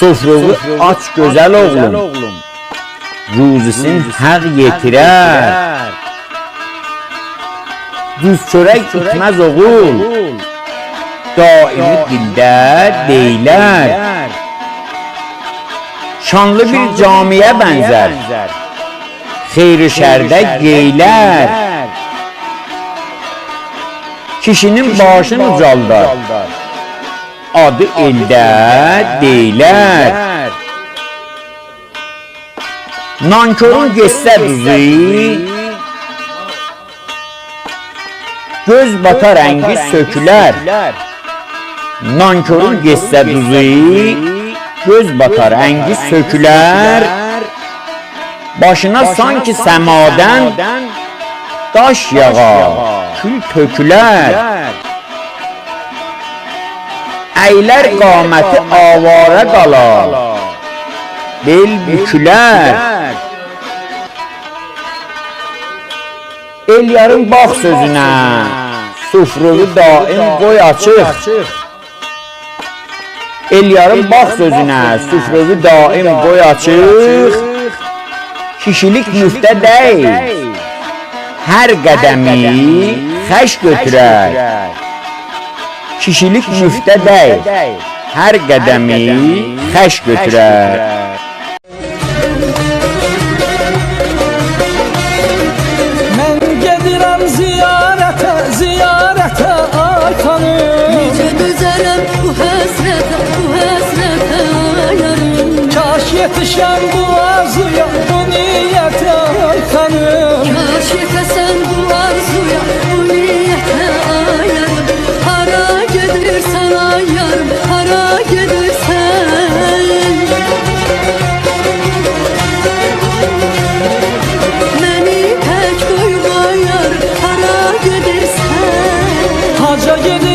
Sofruğu aç gözəl oğlum, ruzisin hər yetirər. Düz çörək bitməz oğul, daimi dildə deylər. Şanlı bir camiyə bənzər, xeyri şərdə geylər. Kişinin başını ucaldar, adı eldə deylər. Nankörün geçsə düzü, göz batar rəngi sökülər. Nankörün geçsə düzü, göz batar rəngi sökülər. Başına sanki səmadən daş yağa, kül tökülər. Əylər qaməti avara qalar, bel bükülər. El yarım bax sözünə, sufruğu daim qoy açıq. El yarım bax sözünə, sufruğu daim qoy açıq. Kişilik müftə deyil, hər qədəmi xəş götürər. Kişilik müftə deyil, hər qədəmi xəş götürər. Mən gedirəm ziyarətə, ziyarətə ay xanım. Necə dözərəm bu həsrətə, yarım. Kaş yetişəm bu arzuya, bu niyyətə ay xanım. Kaş yetəsən bu arzuya, bu niyyətə ay yarım. Hara gedirsən ay yarım, hara gedirsən. Məni tək qoyma yarım, hara gedirsən. Haca gedirəm